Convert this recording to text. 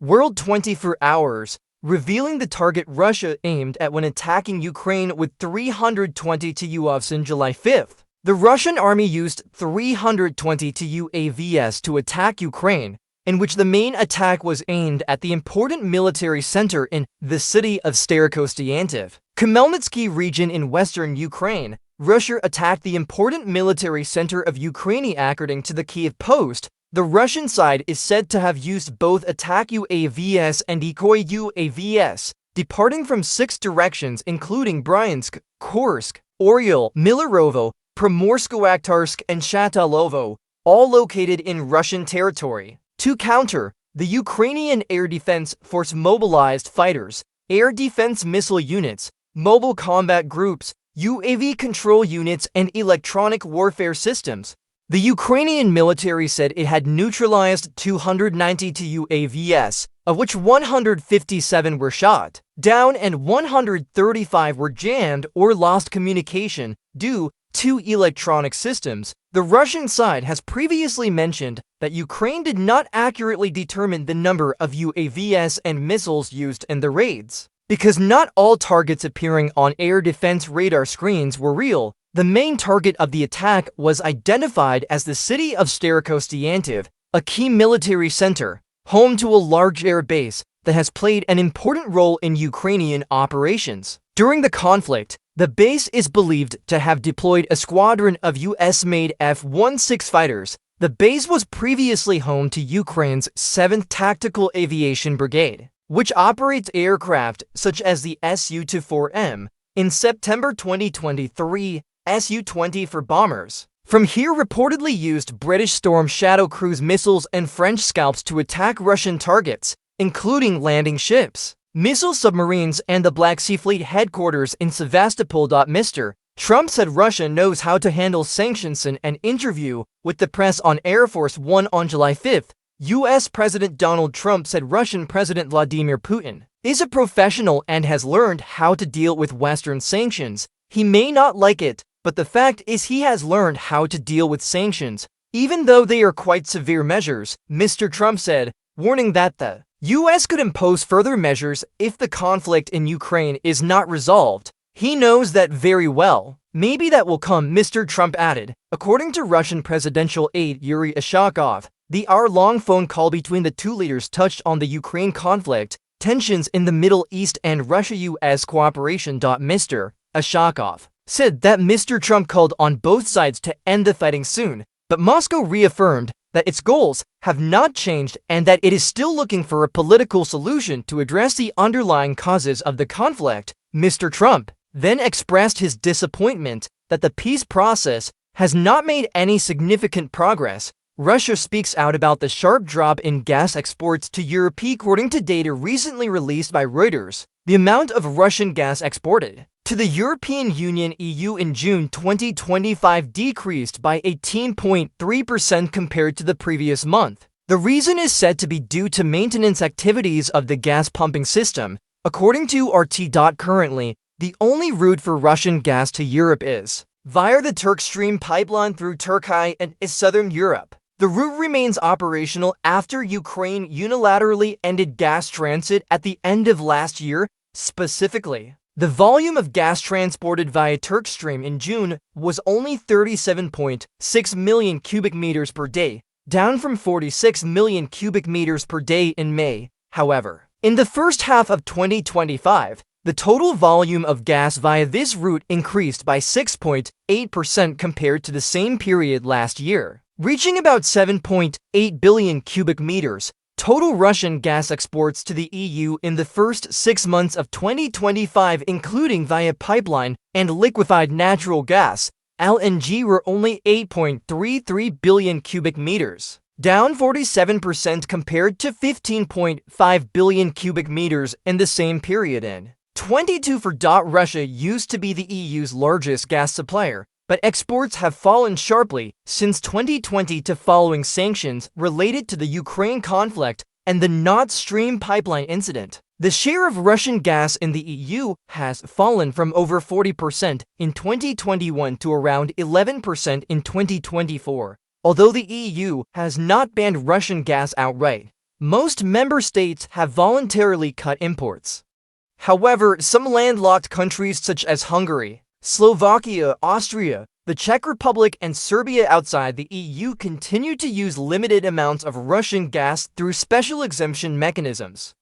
World 24 Hours, revealing the target Russia aimed at when attacking Ukraine with 322 UAVs on July 5th. The Russian army used 322 UAVs to attack Ukraine, in which the main attack was aimed at the important military center in the city of Starokostiantyv, Khmelnytsky region in western Ukraine. Russia attacked the important military center of Ukraine. According to the Kyiv Post, the Russian side is said to have used both attack UAVs and decoy UAVs, departing from 6 directions including Bryansk, Kursk, Oryol, Milarovo, Primorsko-Akhtarsk, and Shatalovo, all located in Russian territory. To counter, the Ukrainian Air Defense Force mobilized fighters, air defense missile units, mobile combat groups, UAV control units, and electronic warfare systems. The Ukrainian military said it had neutralized 292 UAVs, of which 157 were shot down and 135 were jammed or lost communication due to electronic systems. The Russian side has previously mentioned that Ukraine did not accurately determine the number of UAVs and missiles used in the raids. Because not all targets appearing on air defense radar screens were real, the main target of the attack was identified as the city of Starokostiantyv, a key military center, home to a large air base that has played an important role in Ukrainian operations. During the conflict, the base is believed to have deployed a squadron of US-made F-16 fighters. The base was previously home to Ukraine's 7th Tactical Aviation Brigade, which operates aircraft such as the Su-24M. In September 2023, Su-20 for bombers from here reportedly used British Storm Shadow cruise missiles and French Scalps to attack Russian targets, including landing ships, missile submarines, and the Black Sea Fleet headquarters in Sevastopol. Mr. Trump said Russia knows how to handle sanctions. In an interview with the press on Air Force One on July 5th, U.S. President Donald Trump said Russian President Vladimir Putin is a professional and has learned how to deal with Western sanctions. He may not like it, but the fact is he has learned how to deal with sanctions, even though they are quite severe measures, Mr. Trump said, warning that the U.S. could impose further measures if the conflict in Ukraine is not resolved. He knows that very well. Maybe that will come, Mr. Trump added. According to Russian presidential aide Yuri Ushakov, the hour-long phone call between the two leaders touched on the Ukraine conflict, tensions in the Middle East, and Russia-U.S. cooperation. Mr. Ushakov said that Mr. Trump called on both sides to end the fighting soon, but Moscow reaffirmed that its goals have not changed and that it is still looking for a political solution to address the underlying causes of the conflict. Mr. Trump then expressed his disappointment that the peace process has not made any significant progress. Russia speaks out about the sharp drop in gas exports to Europe. According to data recently released by Reuters, the amount of Russian gas exported to the European Union (EU) in June 2025 decreased by 18.3% compared to the previous month. The reason is said to be due to maintenance activities of the gas pumping system. According to RT. Currently, the only route for Russian gas to Europe is via the Turk Stream pipeline through Turkey and southern Europe. The route remains operational after Ukraine unilaterally ended gas transit at the end of last year. Specifically, the volume of gas transported via Turk Stream in June was only 37.6 million cubic meters per day, down from 46 million cubic meters per day in May. However, in the first half of 2025, the total volume of gas via this route increased by 6.8% compared to the same period last year, reaching about 7.8 billion cubic meters. Total Russian gas exports to the EU in the first 6 months of 2025, including via pipeline and liquefied natural gas (LNG), were only 8.33 billion cubic meters, down 47% compared to 15.5 billion cubic meters in the same period in 2022. Russia used to be the EU's largest gas supplier, but exports have fallen sharply since 2020 following sanctions related to the Ukraine conflict and the Nord Stream pipeline incident. The share of Russian gas in the EU has fallen from over 40% in 2021 to around 11% in 2024. Although the EU has not banned Russian gas outright, Most member states have voluntarily cut imports. However, some landlocked countries such as Hungary, Slovakia, Austria, the Czech Republic, and Serbia outside the EU continue to use limited amounts of Russian gas through special exemption mechanisms.